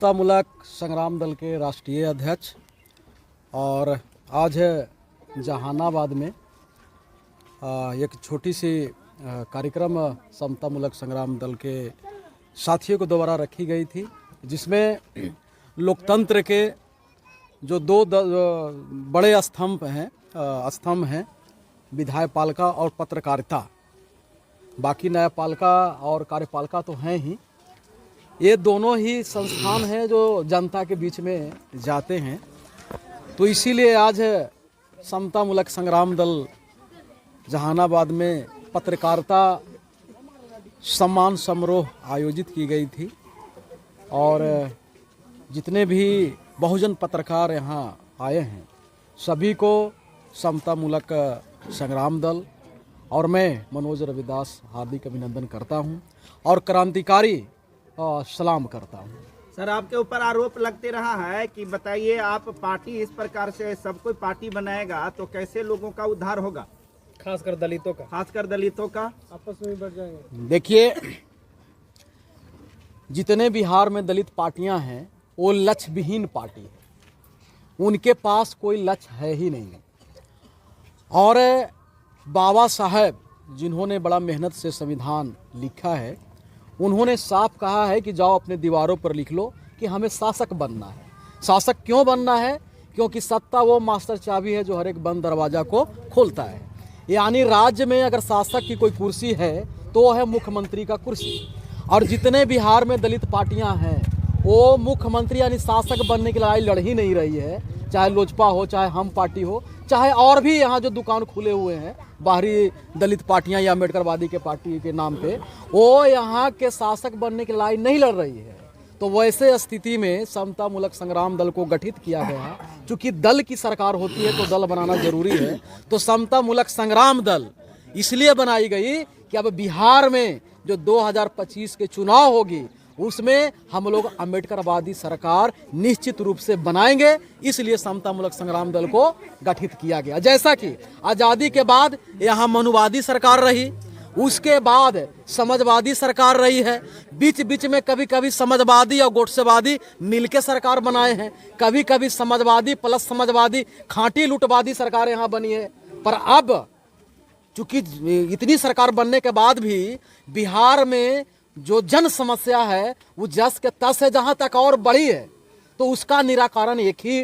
समतामुलक संग्राम दल के राष्ट्रीय अध्यक्ष और आज जहानाबाद में एक छोटी सी कार्यक्रम समतामुलक संग्राम दल के साथियों को द्वारा रखी गई थी, जिसमें लोकतंत्र के जो दो बड़े स्तंभ हैं विधायपालिका और पत्रकारिता। बाकी न्यायपालिका और कार्यपालिका तो हैं ही, ये दोनों ही संस्थान हैं जो जनता के बीच में जाते हैं। तो इसीलिए आज समतामुलक संग्राम दल जहानाबाद में पत्रकारिता सम्मान समारोह आयोजित की गई थी और जितने भी बहुजन पत्रकार यहाँ आए हैं सभी को समतामुलक संग्राम दल और मैं मनोज रविदास हार्दिक अभिनंदन करता हूँ और क्रांतिकारी सलाम करता हूँ। सर, आपके ऊपर आरोप लगते रहा है कि बताइए, आप पार्टी इस प्रकार से सब कोई पार्टी बनाएगा तो कैसे लोगों का उद्धार होगा, खासकर दलितों का आपस में बढ़ जाएंगे। देखिए, जितने बिहार में दलित पार्टियां हैं वो लक्ष्य विहीन पार्टी है, उनके पास कोई लक्ष्य है ही नहीं। और बाबा साहब जिन्होंने बड़ा मेहनत से संविधान लिखा है, उन्होंने साफ कहा है कि जाओ अपने दीवारों पर लिख लो कि हमें शासक बनना है। शासक क्यों बनना है? क्योंकि सत्ता वो मास्टर चाबी है जो हर एक बंद दरवाजा को खोलता है। यानी राज्य में अगर शासक की कोई कुर्सी है तो वो है मुख्यमंत्री का कुर्सी। और जितने बिहार में दलित पार्टियां हैं वो मुख्यमंत्री यानी शासक बनने की लड़ाई लड़ ही नहीं रही है, चाहे लोजपा हो, चाहे हम पार्टी हो, चाहे और भी यहाँ जो दुकान खुले हुए हैं बाहरी दलित पार्टियां या अम्बेडकरवादी के पार्टी के नाम पे, वो यहाँ के शासक बनने की लड़ाई नहीं लड़ रही है। तो वैसे स्थिति में समतामुलक संग्राम दल को गठित किया गया। चूंकि दल की सरकार होती है तो दल बनाना जरूरी है, तो समतामुलक संग्राम दल इसलिए बनाई गई कि अब बिहार में जो 2025 के चुनाव होगी उसमें हम लोग अम्बेडकरवादी सरकार निश्चित रूप से बनाएंगे। इसलिए समतामुलक संग्राम दल को गठित किया गया। जैसा कि आज़ादी के बाद यहाँ मनुवादी सरकार रही, उसके बाद समाजवादी सरकार रही है, बीच बीच में कभी कभी समाजवादी और गोडसेवादी मिलके सरकार बनाए हैं, कभी कभी समाजवादी प्लस समाजवादी खांटी लूटवादी सरकार यहाँ बनी है। पर अब चूंकि इतनी सरकार बनने के बाद भी बिहार में जो जन समस्या है वो जस के तस है, जहां तक और बढ़ी है, तो उसका निराकरण एक ही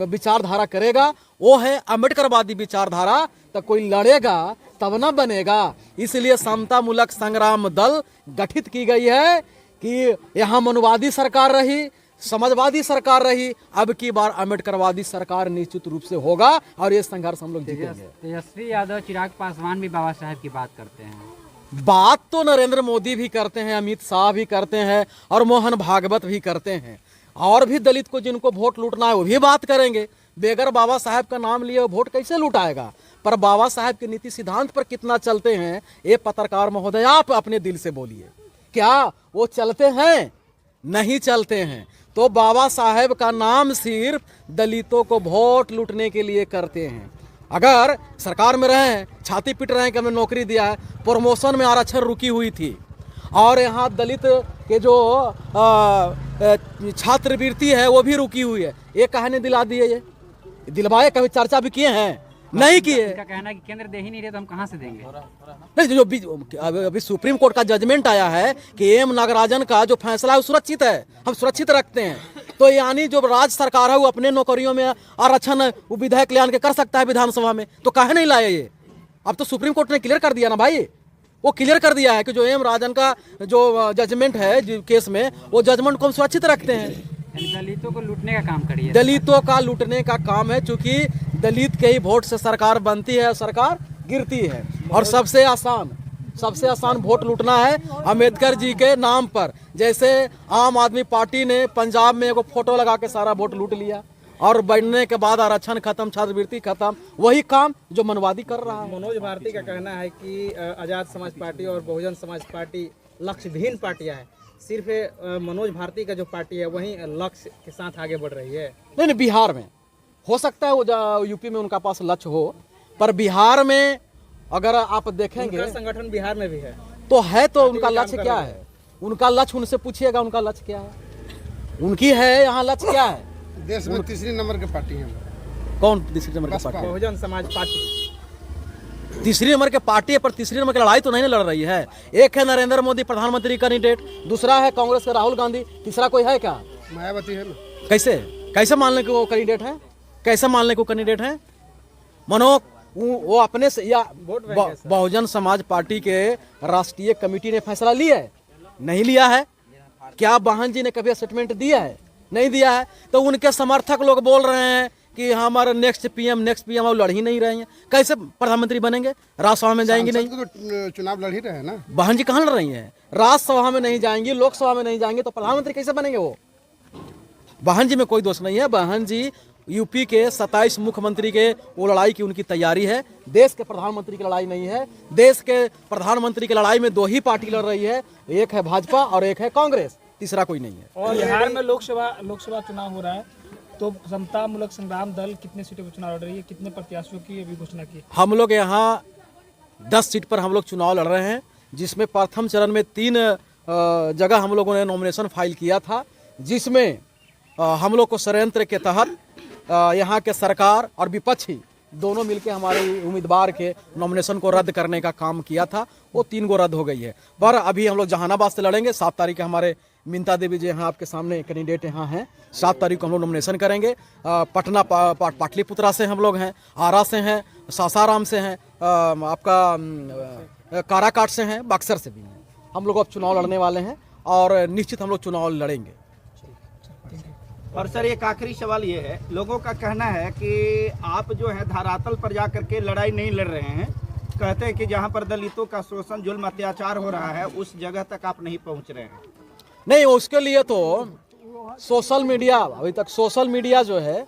विचारधारा करेगा, वो है अम्बेडकरवादी विचारधारा। तो कोई लड़ेगा तब ना बनेगा। इसलिए समतामुलक संग्राम दल गठित की गई है कि यहाँ मनुवादी सरकार रही, समाजवादी सरकार रही, अब की बार अम्बेडकरवादी सरकार निश्चित रूप से होगा और ये संघर्ष हम लोग जीतेंगे। तेजस्वी यादव, चिराग पासवान भी बाबा साहब की बात करते हैं। बात तो नरेंद्र मोदी भी करते हैं, अमित शाह भी करते हैं और मोहन भागवत भी करते हैं, और भी दलित को जिनको वोट लूटना है वो भी बात करेंगे। बेगर बाबा साहब का नाम लिए वोट कैसे लूटाएगा? पर बाबा साहब के नीति सिद्धांत पर कितना चलते हैं ये पत्रकार महोदय आप अपने दिल से बोलिए, क्या वो चलते हैं? नहीं चलते हैं। तो बाबा साहब का नाम सिर्फ दलितों को वोट लूटने के लिए करते हैं। अगर सरकार में रहे हैं, छाती पीट रहे हैं कि हमें नौकरी दिया है, प्रमोशन में आरक्षण रुकी हुई थी, और यहाँ दलित के जो छात्रवृत्ति है वो भी रुकी हुई है, ये कहने दिला दिए, ये दिलवाए? कभी चर्चा भी किए हैं? नहीं किए। उनका कहना है कि केंद्र दे ही नहीं रहे तो हम कहाँ से देंगे? नहीं, जो अभी सुप्रीम कोर्ट का जजमेंट आया है कि एम नागराजन का जो फैसला है वो सुरक्षित है, हम सुरक्षित रखते हैं। तो यानी जो राज्य सरकार है वो अपने नौकरियों में आरक्षण वो विधेयक ले आन के कर सकता है विधानसभा में, तो काहे नहीं लाए ये? अब तो सुप्रीम कोर्ट ने क्लियर कर दिया ना भाई, वो क्लियर कर दिया है कि जो एम राजन का जो जजमेंट है केस में, वो जजमेंट को हम सुरक्षित रखते हैं। दलितों को लूटने का काम करिए। दलितों का लूटने का काम है, चूंकि दलित के ही वोट से सरकार बनती है, सरकार गिरती है। और सबसे आसान वोट लूटना है अम्बेडकर जी के नाम पर। जैसे आम आदमी पार्टी ने पंजाब में एगो फोटो लगा के सारा वोट लूट लिया और बनने के बाद आरक्षण खत्म, छात्रवृत्ति खत्म, वही काम जो मनवादी कर रहा है। मनोज भारती का कहना है कि आजाद समाज पार्टी और बहुजन समाज पार्टी लक्ष्य विहीन पार्टियां हैं, सिर्फ मनोज भारती का जो पार्टी है वही लक्ष्य के साथ आगे बढ़ रही है। नहीं, बिहार में हो सकता है वो यूपी में उनका पास लक्ष्य हो, पर बिहार में अगर आप देखेंगे संगठन बिहार में भी है तो उनका लक्ष्य क्या है? उनका लक्ष्य उनसे पूछिएगा, उनका लक्ष्य क्या है? उनकी है। यहाँ लक्ष्य क्या है? देश में तीसरी नंबर की पार्टी है। कौन तीसरी नंबर की पार्टी? बहुजन समाज पार्टी तीसरी नंबर के पार्टी है, पर तीसरी नंबर की लड़ाई तो नहीं लड़ रही है। एक है नरेंद्र मोदी प्रधानमंत्री कैंडिडेट, दूसरा है कांग्रेस का राहुल गांधी, तीसरा कोई है क्या? मायावती है ना। कैसे मान लें कि वो कैंडिडेट है? कैसे मान लें कि वो कैंडिडेट है? मनो वो अपने से या बहुजन समाज पार्टी के राष्ट्रीय कमेटी ने फैसला लिया है? नहीं लिया है। क्या बहन जी ने कभी स्टेटमेंट दिया है? नहीं दिया है। तो उनके समर्थक लोग बोल रहे हैं कि हमारे नेक्स्ट पीएम वो लड़ ही नहीं रहे हैं। कैसे प्रधानमंत्री बनेंगे? राज्यसभा में जाएंगी नहीं। तो चुनाव लड़ ही रहे हैं ना। बहन जी कहाँ लड़ रही हैं? राज्यसभा में नहीं जाएंगी, लोकसभा में नहीं जाएंगे, तो प्रधानमंत्री कैसे बनेंगे वो? बहन जी में कोई दोष नहीं है। बहन जी यूपी के 27 मुख्यमंत्री के वो लड़ाई की उनकी तैयारी है। देश के प्रधानमंत्री की लड़ाई नहीं है। देश के प्रधानमंत्री की लड़ाई में दो ही पार्टी लड़ रही है, एक है भाजपा और एक है कांग्रेस, तीसरा कोई नहीं है। और बिहार में लोकसभा चुनाव हो रहा है, तो समता मूलक संग्राम दल कितने सीटों पर चुनाव लड़ रही है? कितने प्रत्याशियों की अभी घोषणा की? हम लोग यहाँ 10 सीट पर हम लोग चुनाव लड़ रहे हैं, जिसमें प्रथम चरण में 3 जगह हम लोगों ने नॉमिनेशन फाइल किया था, जिसमें हम लोग को षड्यंत्र के तहत यहाँ के सरकार और विपक्षी दोनों मिलकर हमारे उम्मीदवार के नॉमिनेशन को रद्द करने का काम किया था। वो 3 गो रद्द हो गई है। पर अभी हम लोग जहानाबाद से लड़ेंगे। 7 तारीख के हमारे मिंता देवी जी यहाँ आपके सामने कैंडिडेट यहाँ हैं। 7 तारीख को हम लोग नॉमिनेशन करेंगे। पटना पाटलिपुत्रा से हम लोग हैं, आरा से हैं, सासाराम से हैं, आपका काराकाट से हैं, बक्सर से भी हैं। हम लोग अब चुनाव लड़ने वाले हैं और निश्चित हम लोग चुनाव लड़ेंगे। और सर एक आखिरी सवाल ये है, लोगों का कहना है कि आप जो है धरातल पर जा करके लड़ाई नहीं लड़ रहे हैं। कहते हैं कि जहां पर दलितों का शोषण जुल्म अत्याचार हो रहा है उस जगह तक आप नहीं पहुंच रहे हैं। नहीं, उसके लिए तो सोशल मीडिया, अभी तक सोशल मीडिया जो है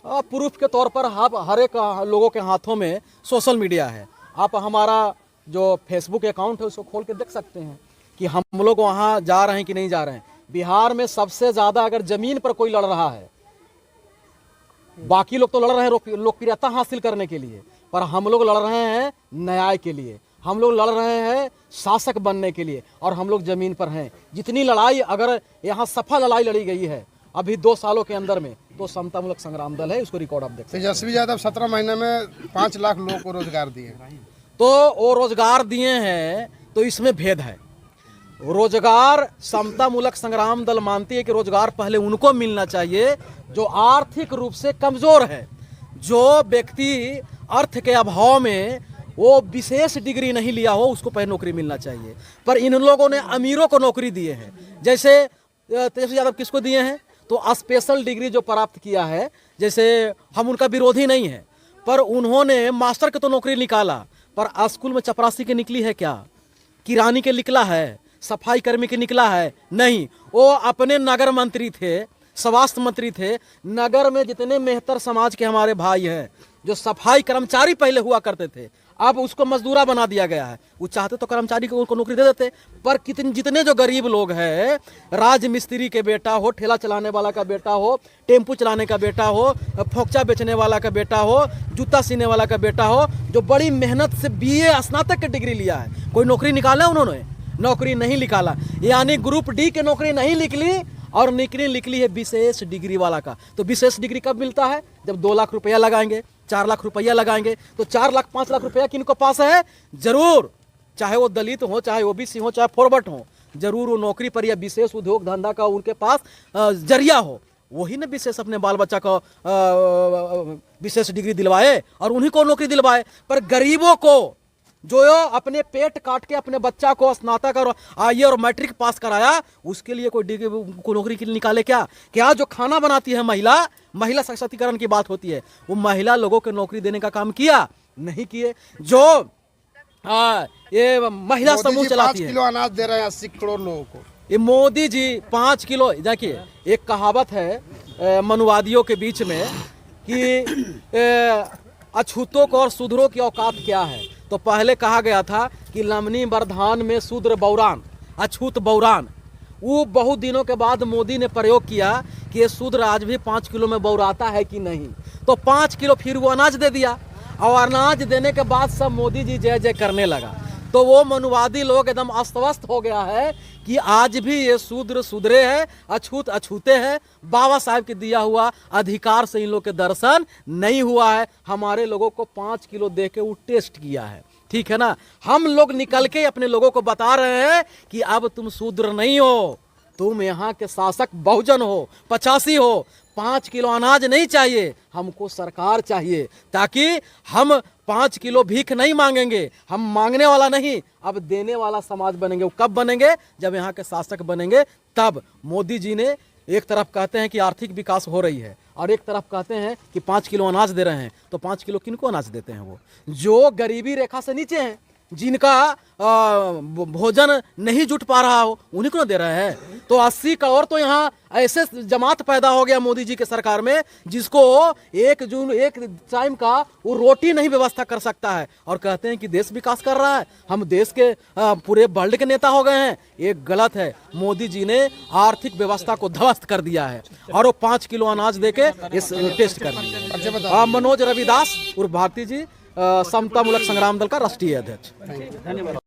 प्रूफ के तौर पर हर एक लोगों के हाथों में सोशल मीडिया है। आप हमारा जो फेसबुक अकाउंट है उसको खोल के देख सकते हैं कि हम लोग वहाँ जा रहे हैं कि नहीं जा रहे हैं। बिहार में सबसे ज़्यादा अगर ज़मीन पर कोई लड़ रहा है, बाकी लोग तो लड़ रहे हैं लोकप्रियता हासिल करने के लिए, पर हम लोग लड़ रहे हैं न्याय के लिए, हम लोग लड़ रहे हैं शासक बनने के लिए, और हम लोग ज़मीन पर हैं। जितनी लड़ाई अगर यहाँ सफल लड़ाई लड़ी गई है अभी 2 सालों के अंदर में, तो समता मूलक संग्राम दल है। उसको रिकॉर्ड आप देख सकते हैं। तेजस्वी यादव 17 महीने में 5 लाख लोगों को रोजगार दिए। तो वो रोजगार दिए हैं, तो इसमें भेद है। रोजगार समता मूलक संग्राम दल मानती है कि रोजगार पहले उनको मिलना चाहिए जो आर्थिक रूप से कमजोर है। जो व्यक्ति अर्थ के अभाव में वो विशेष डिग्री नहीं लिया हो, उसको पहले नौकरी मिलना चाहिए। पर इन लोगों ने अमीरों को नौकरी दिए हैं। जैसे तेजस्वी यादव किसको दिए हैं? तो स्पेशल डिग्री जो प्राप्त किया है, जैसे हम उनका विरोधी नहीं है, पर उन्होंने मास्टर के तो नौकरी निकाला, पर स्कूल में चपरासी के निकली है क्या? किरानी के निकला है? सफाई कर्मी के निकला है? नहीं। वो अपने नगर मंत्री थे, स्वास्थ्य मंत्री थे। नगर में जितने मेहतर समाज के हमारे भाई हैं, जो सफाई कर्मचारी पहले हुआ करते थे, अब उसको मजदूरा बना दिया गया है। वो चाहते तो कर्मचारी को उनको नौकरी दे देते, पर जितने जो गरीब लोग हैं, राज मिस्त्री के बेटा हो, ठेला चलाने वाला का बेटा हो, टेम्पू चलाने का बेटा हो, फोकचा बेचने वाला का बेटा हो, जूता सीने वाला का बेटा हो, जो बड़ी मेहनत से BA स्नातक की डिग्री लिया है, कोई नौकरी निकाला? उन्होंने नौकरी नहीं निकाला। यानी ग्रुप D की नौकरी नहीं निकली और निकली है विशेष डिग्री वाला का। तो विशेष डिग्री कब मिलता है? जब 2 लाख रुपया लगाएंगे, 4 लाख रुपया लगाएंगे। तो 4 लाख 5 लाख रुपया किनको पास है? जरूर, चाहे वो दलित हो, चाहे OBC हो, चाहे फॉरवर्ड हो, जरूर वो नौकरी पर या विशेष उद्योग धंधा का उनके पास जरिया हो, वही ने विशेष अपने बाल बच्चा को विशेष डिग्री दिलवाए और उन्हीं को नौकरी दिलवाए। पर गरीबों को जो अपने पेट काट के अपने बच्चा को स्नातक और IE और मैट्रिक पास कराया, उसके लिए कोई डिग्री को नौकरी के लिए निकाले क्या? जो खाना बनाती है महिला सशक्तिकरण की बात होती है, वो महिला लोगों को नौकरी देने का काम किया? नहीं किए। जो ये महिला समूह चलाती है, 5 किलो अनाज दे रहे हैं 80 करोड़ लोगों को। ये मोदी जी 5 किलो। देखिए, एक कहावत है मनुवादियों के बीच में कि अछूतों को और शूद्रों की औकात क्या है। तो पहले कहा गया था कि लमनी बरधान में शूद्र बौरान, अछूत बौरान। वो बहुत दिनों के बाद मोदी ने प्रयोग किया कि ये शूद्र आज भी 5 किलो में बौराता है कि नहीं। तो 5 किलो फिर वो अनाज दे दिया, और अनाज देने के बाद सब मोदी जी जय जय करने लगा। तो वो मनुवादी लोग एकदम अस्त व्यस्त हो गया है कि आज भी ये शूद्र सुधरे हैं, अछूत अछूते हैं। बाबा साहब के दिया हुआ अधिकार से इन लोग के दर्शन नहीं हुआ है। हमारे लोगों को 5 किलो दे के वो टेस्ट किया है, ठीक है ना। हम लोग निकल के अपने लोगों को बता रहे हैं कि अब तुम शूद्र नहीं हो, तुम यहाँ के शासक बहुजन हो, 85 हो। 5 किलो अनाज नहीं चाहिए, हमको सरकार चाहिए, ताकि हम 5 किलो भीख नहीं मांगेंगे। हम मांगने वाला नहीं, अब देने वाला समाज बनेंगे। वो कब बनेंगे? जब यहाँ के शासक बनेंगे तब। मोदी जी ने एक तरफ कहते हैं कि आर्थिक विकास हो रही है और एक तरफ कहते हैं कि 5 किलो अनाज दे रहे हैं। तो 5 किलो किनको अनाज देते हैं? वो जो गरीबी रेखा से नीचे हैं, जिनका भोजन नहीं जुट पा रहा हो, उन्हीं को दे रहे हैं। तो 80 करोड़ तो यहाँ ऐसे जमात पैदा हो गया मोदी जी के सरकार में, जिसको 1 जून एक टाइम का वो रोटी नहीं व्यवस्था कर सकता है, और कहते हैं कि देश विकास कर रहा है, हम देश के पूरे वर्ल्ड के नेता हो गए हैं। ये गलत है। मोदी जी ने आर्थिक व्यवस्था को ध्वस्त कर दिया है और वो 5 किलो अनाज देके इस टेस्ट कर दिया। मनोज रविदास उर्फ भारती जी, समता मूलक संग्राम दल का राष्ट्रीय अध्यक्ष। धन्यवाद।